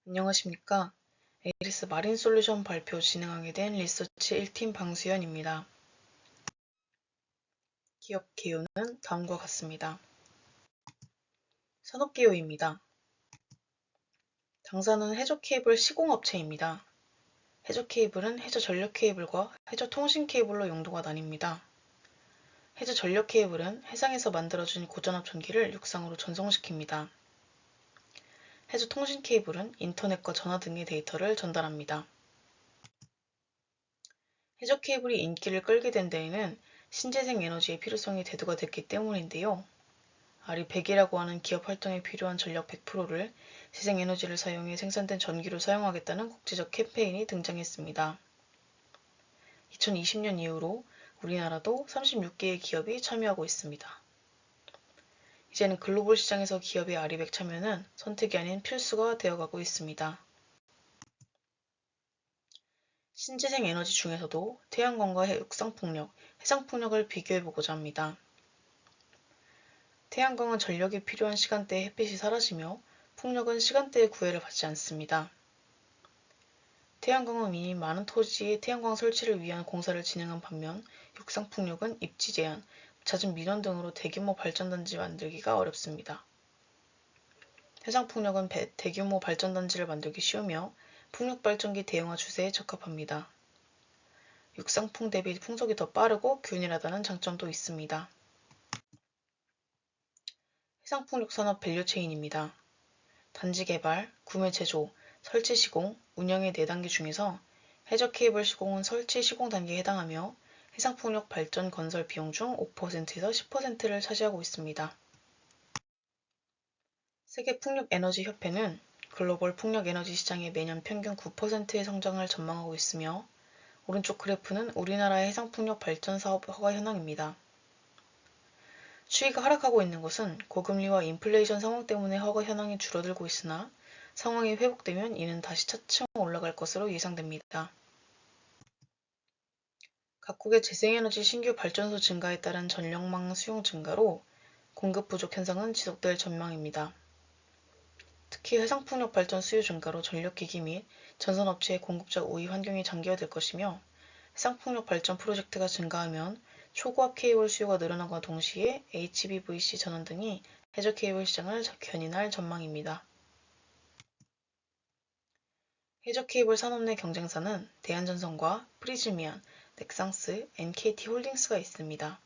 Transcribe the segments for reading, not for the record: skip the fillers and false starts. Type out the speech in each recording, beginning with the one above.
안녕하십니까. 에이리스 마린 솔루션 발표 진행하게 된 리서치 1팀 방수연입니다. 기업 개요는 다음과 같습니다. 산업 개요입니다. 당사는 해저 케이블 시공업체입니다. 해저 케이블은 해저 전력 케이블과 해저 통신 케이블로 용도가 나뉩니다. 해저 전력 케이블은 해상에서 만들어진 고전압 전기를 육상으로 전송시킵니다. 해저 통신 케이블은 인터넷과 전화 등의 데이터를 전달합니다. 해저 케이블이 인기를 끌게 된 데에는 신재생 에너지의 필요성이 대두가 됐기 때문인데요. 아리100이라고 하는 기업 활동에 필요한 전력 100%를 재생에너지를 사용해 생산된 전기로 사용하겠다는 국제적 캠페인이 등장했습니다. 2020년 이후로 우리나라도 36개의 기업이 참여하고 있습니다. 이제는 글로벌 시장에서 기업의 아리100 참여는 선택이 아닌 필수가 되어가고 있습니다. 신재생 에너지 중에서도 태양광과 육상풍력, 해상풍력을 비교해보고자 합니다. 태양광은 전력이 필요한 시간대에 햇빛이 사라지며 풍력은 시간대의 구애를 받지 않습니다. 태양광은 이미 많은 토지에 태양광 설치를 위한 공사를 진행한 반면 육상풍력은 입지 제한, 잦은 민원 등으로 대규모 발전단지 만들기가 어렵습니다. 해상풍력은 대규모 발전단지를 만들기 쉬우며 풍력발전기 대형화 추세에 적합합니다. 육상풍 대비 풍속이 더 빠르고 균일하다는 장점도 있습니다. 해상풍력 산업 밸류체인입니다. 단지 개발, 구매 제조, 설치 시공, 운영의 4단계 중에서 해저 케이블 시공은 설치 시공 단계에 해당하며 해상풍력 발전 건설 비용 중 5%에서 10%를 차지하고 있습니다. 세계풍력에너지협회는 글로벌 풍력에너지 시장의 매년 평균 9%의 성장을 전망하고 있으며 오른쪽 그래프는 우리나라의 해상풍력 발전 사업 허가 현황입니다. 추이가 하락하고 있는 것은 고금리와 인플레이션 상황 때문에 허가 현황이 줄어들고 있으나 상황이 회복되면 이는 다시 차츰 올라갈 것으로 예상됩니다. 각국의 재생에너지 신규 발전소 증가에 따른 전력망 수용 증가로 공급 부족 현상은 지속될 전망입니다. 특히 해상풍력 발전 수요 증가로 전력기기 및 전선업체의 공급자 우위 환경이 장기화될 것이며 해상풍력 발전 프로젝트가 증가하면 초고압 케이블 수요가 늘어남과 동시에 HVDC 전원 등이 해저 케이블 시장을 견인할 전망입니다. 해저 케이블 산업 내 경쟁사는 대한전선과 프리즈미안, 넥상스, NKT홀딩스가 있습니다.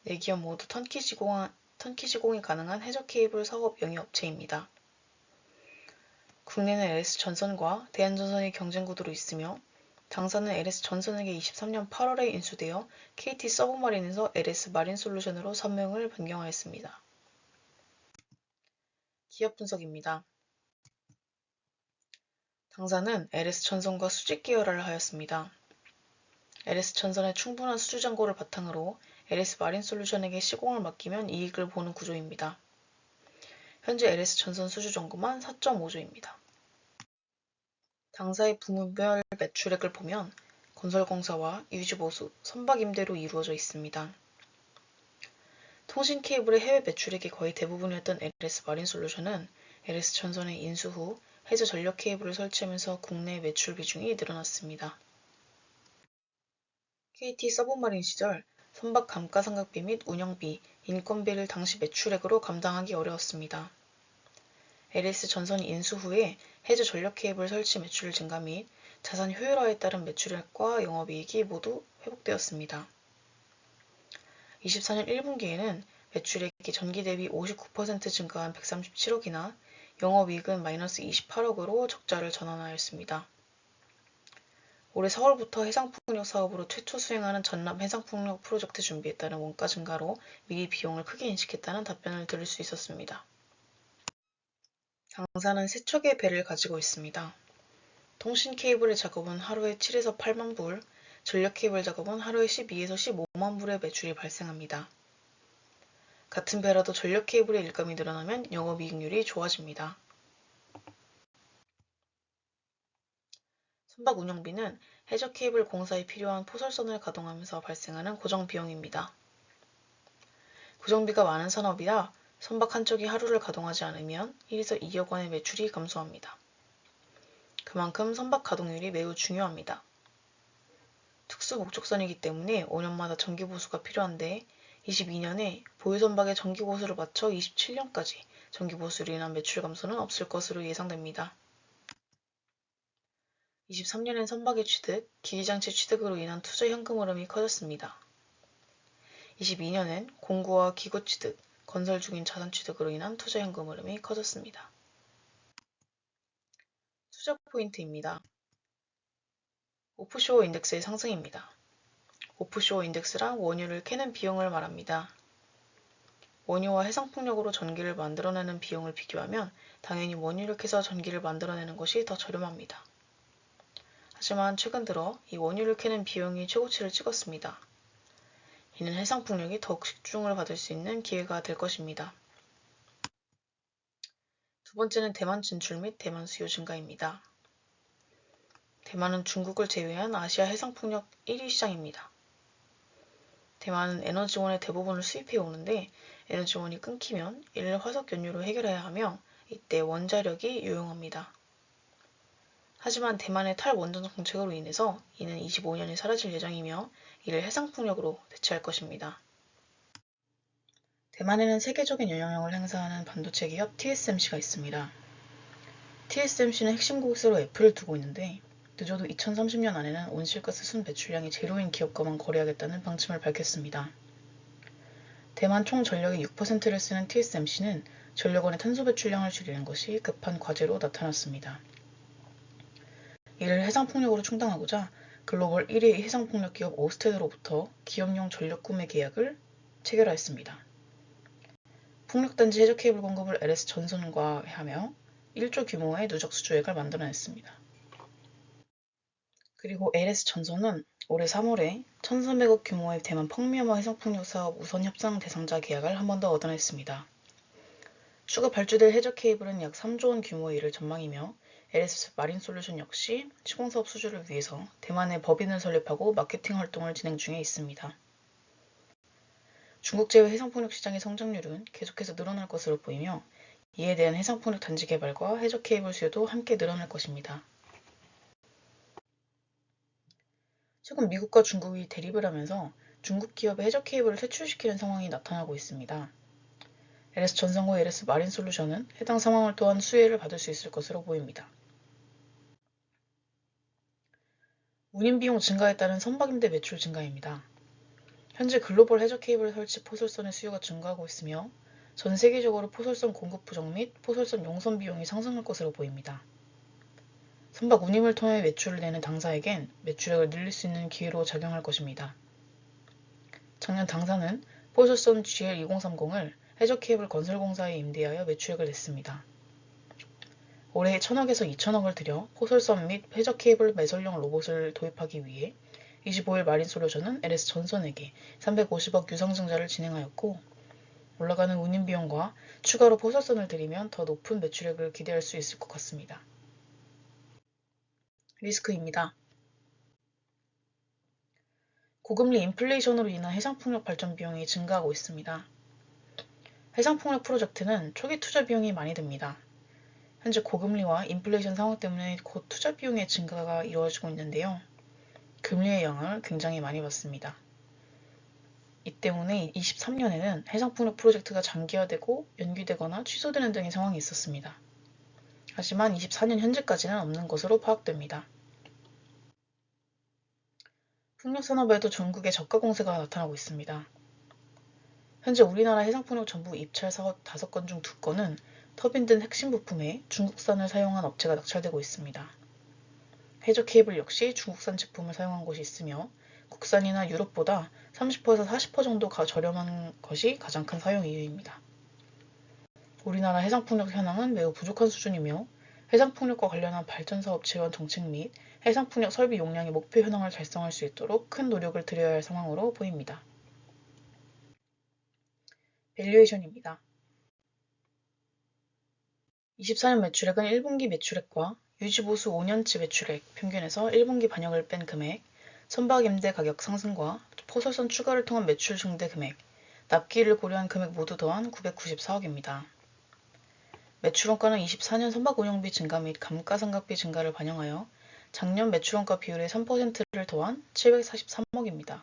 4기업 모두 턴키 시공이 가능한 해저 케이블 사업 영위업체입니다. 국내는 LS전선과 대한전선이 경쟁 구도로 있으며 당사는 LS전선에게 23년 8월에 인수되어 KT 서브마린에서 LS 마린솔루션으로 선명을 변경하였습니다. 기업 분석입니다. 당사는 LS전선과 수직 계열화를 하였습니다. LS전선의 충분한 수주 잔고를 바탕으로 LS 마린솔루션에게 시공을 맡기면 이익을 보는 구조입니다. 현재 LS전선 수주 잔고만 4.5조입니다. 당사의 부문별 매출액을 보면 건설공사와 유지보수, 선박임대로 이루어져 있습니다. 통신 케이블의 해외 매출액이 거의 대부분이었던 LS 마린솔루션은 LS전선의 인수 후 해저 전력 케이블을 설치하면서 국내 매출 비중이 늘어났습니다. KT 서브마린 시절 선박 감가상각비 및 운영비, 인건비를 당시 매출액으로 감당하기 어려웠습니다. LS전선 인수 후에 해저 전력 케이블 설치 매출 증가 및 자산 효율화에 따른 매출액과 영업이익이 모두 회복되었습니다. 24년 1분기에는 매출액이 전기 대비 59% 증가한 137억이나 영업이익은 마이너스 28억으로 적자를 전환하였습니다. 올해 4월부터 해상풍력 사업으로 최초 수행하는 전남 해상풍력 프로젝트 준비에 따른 원가 증가로 미리 비용을 크게 인식했다는 답변을 들을 수 있었습니다. 당사는 3척의 배를 가지고 있습니다. 통신 케이블의 작업은 하루에 7에서 8만 불, 전력 케이블 작업은 하루에 12에서 15만 불의 매출이 발생합니다. 같은 배라도 전력 케이블의 일감이 늘어나면 영업이익률이 좋아집니다. 선박 운영비는 해저 케이블 공사에 필요한 포설선을 가동하면서 발생하는 고정 비용입니다. 고정비가 많은 산업이라 선박 한 척이 하루를 가동하지 않으면 1에서 2억 원의 매출이 감소합니다. 그만큼 선박 가동률이 매우 중요합니다. 특수 목적선이기 때문에 5년마다 정기 보수가 필요한데 22년에 보유 선박의 정기 보수를 마쳐 27년까지 정기 보수로 인한 매출 감소는 없을 것으로 예상됩니다. 23년엔 선박의 취득, 기기장치 취득으로 인한 투자 현금 흐름이 커졌습니다. 22년엔 공구와 기구 취득, 건설 중인 자산 취득으로 인한 투자 현금 흐름이 커졌습니다. 투자 포인트입니다. 오프쇼어 인덱스의 상승입니다. 오프쇼어 인덱스란 원유를 캐는 비용을 말합니다. 원유와 해상풍력으로 전기를 만들어내는 비용을 비교하면 당연히 원유를 캐서 전기를 만들어내는 것이 더 저렴합니다. 하지만 최근 들어 이 원유를 캐는 비용이 최고치를 찍었습니다. 이는 해상풍력이 더욱 집중을 받을 수 있는 기회가 될 것입니다. 두 번째는 대만 진출 및 대만 수요 증가입니다. 대만은 중국을 제외한 아시아 해상풍력 1위 시장입니다. 대만은 에너지원의 대부분을 수입해 오는데 에너지원이 끊기면 이를 화석연료로 해결해야 하며 이때 원자력이 유용합니다. 하지만 대만의 탈원전 정책으로 인해서 이는 25년에 사라질 예정이며 이를 해상풍력으로 대체할 것입니다. 대만에는 세계적인 영향력을 행사하는 반도체 기업 TSMC가 있습니다. TSMC는 핵심 고객사로 애플을 두고 있는데 늦어도 2030년 안에는 온실가스 순배출량이 제로인 기업과만 거래하겠다는 방침을 밝혔습니다. 대만 총 전력의 6%를 쓰는 TSMC는 전력원의 탄소 배출량을 줄이는 것이 급한 과제로 나타났습니다. 이를 해상풍력으로 충당하고자 글로벌 1위 해상풍력 기업 오스테드로부터 기업용 전력 구매 계약을 체결하였습니다. 풍력단지 해저 케이블 공급을 LS전선과 하며 1조 규모의 누적 수주액을 만들어냈습니다. 그리고 LS전선은 올해 3월에 1,300억 규모의 대만 펑미아마 해상풍력 사업 우선 협상 대상자 계약을 한 번 더 얻어냈습니다. 추가 발주될 해저 케이블은 약 3조 원 규모에 이를 전망이며 LS 마린솔루션 역시 시공사업 수주를 위해서 대만에 법인을 설립하고 마케팅 활동을 진행 중에 있습니다. 중국 제외 해상풍력 시장의 성장률은 계속해서 늘어날 것으로 보이며 이에 대한 해상풍력 단지 개발과 해저 케이블 수요도 함께 늘어날 것입니다. 최근 미국과 중국이 대립을 하면서 중국 기업의 해저 케이블을 퇴출시키는 상황이 나타나고 있습니다. LS전선과 LS 마린솔루션은 해당 상황을 또한 수혜를 받을 수 있을 것으로 보입니다. 운임 비용 증가에 따른 선박임대 매출 증가입니다. 현재 글로벌 해저 케이블 설치 포설선의 수요가 증가하고 있으며 전 세계적으로 포설선 공급 부족 및 포설선 용선 비용이 상승할 것으로 보입니다. 선박 운임을 통해 매출을 내는 당사에겐 매출액을 늘릴 수 있는 기회로 작용할 것입니다. 작년 당사는 포설선 GL2030을 해저 케이블 건설공사에 임대하여 매출액을 냈습니다. 올해 1,000억에서 2,000억을 들여 포설선 및 해저 케이블 매설용 로봇을 도입하기 위해 25일 마린솔루션은 LS전선에게 350억 유상증자를 진행하였고 올라가는 운임 비용과 추가로 포설선을 들이면 더 높은 매출액을 기대할 수 있을 것 같습니다. 리스크입니다. 고금리 인플레이션으로 인한 해상풍력 발전 비용이 증가하고 있습니다. 해상풍력 프로젝트는 초기 투자 비용이 많이 듭니다. 현재 고금리와 인플레이션 상황 때문에 곧 투자 비용의 증가가 이루어지고 있는데요. 금리의 영향을 굉장히 많이 받습니다. 이 때문에 23년에는 해상풍력 프로젝트가 장기화되고 연기되거나 취소되는 등의 상황이 있었습니다. 하지만 24년 현재까지는 없는 것으로 파악됩니다. 풍력산업에도 전국에 저가 공세가 나타나고 있습니다. 현재 우리나라 해상풍력 전부 입찰 사업 5건 중 2건은 터빈 등 핵심 부품에 중국산을 사용한 업체가 낙찰되고 있습니다. 해저 케이블 역시 중국산 제품을 사용한 곳이 있으며 국산이나 유럽보다 30%에서 40% 정도 저렴한 것이 가장 큰 사용 이유입니다. 우리나라 해상풍력 현황은 매우 부족한 수준이며 해상풍력과 관련한 발전사업 지원 정책 및 해상풍력 설비 용량의 목표 현황을 달성할 수 있도록 큰 노력을 들여야 할 상황으로 보입니다. 밸류에이션입니다. 24년 매출액은 1분기 매출액과 유지보수 5년치 매출액 평균에서 1분기 반영을 뺀 금액, 선박 임대 가격 상승과 포설선 추가를 통한 매출 증대 금액, 납기를 고려한 금액 모두 더한 994억입니다. 매출원가는 24년 선박운영비 증가 및 감가상각비 증가를 반영하여 작년 매출원가 비율의 3%를 더한 743억입니다.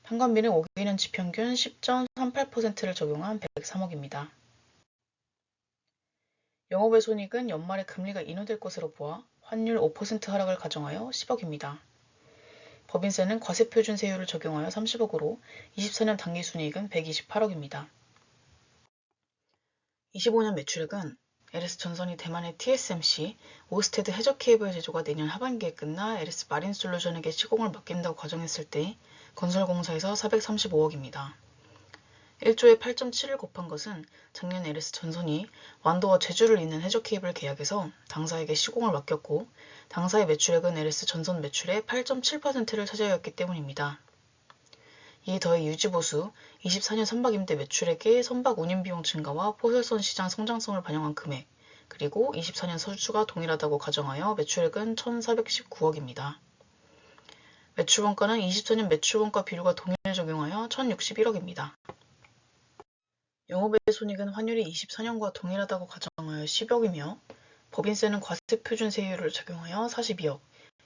판관비는 5개년 지평균 10.38%를 적용한 103억입니다. 영업외 손익은 연말에 금리가 인하될 것으로 보아 환율 5% 하락을 가정하여 10억입니다. 법인세는 과세표준세율을 적용하여 30억으로 24년 당기순이익은 128억입니다. 25년 매출액은 LS전선이 대만의 TSMC 오스테드 해저 케이블 제조가 내년 하반기에 끝나 LS 마린솔루션에게 시공을 맡긴다고 가정했을 때 건설공사에서 435억입니다. 1조에 8.7을 곱한 것은 작년 LS전선이 완도와 제주를 잇는 해저 케이블 계약에서 당사에게 시공을 맡겼고 당사의 매출액은 LS전선 매출의 8.7%를 차지하였기 때문입니다. 이에 더해 유지보수, 24년 선박임대 매출액의 선박 운임비용 증가와 포설선 시장 성장성을 반영한 금액, 그리고 24년 서수가 동일하다고 가정하여 매출액은 1,419억입니다. 매출원가는 24년 매출원가 비율과 동일 적용하여 1,061억입니다. 영업외 손익은 환율이 24년과 동일하다고 가정하여 10억이며 법인세는 과세표준세율을 적용하여 42억,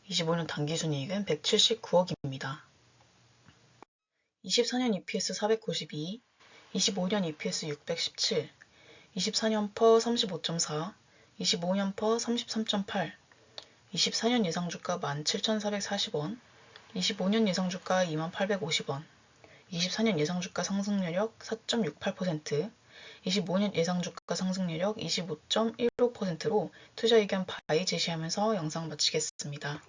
25년 당기순이익은 179억입니다. 24년 EPS 492, 25년 EPS 617, 24년 퍼 35.4, 25년 퍼 33.8, 24년 예상주가 17,440원, 25년 예상주가 2850원, 24년 예상주가 상승률역 4.68%, 25년 예상주가 상승률역 25.15%로 투자 의견 바이 제시하면서 영상 마치겠습니다.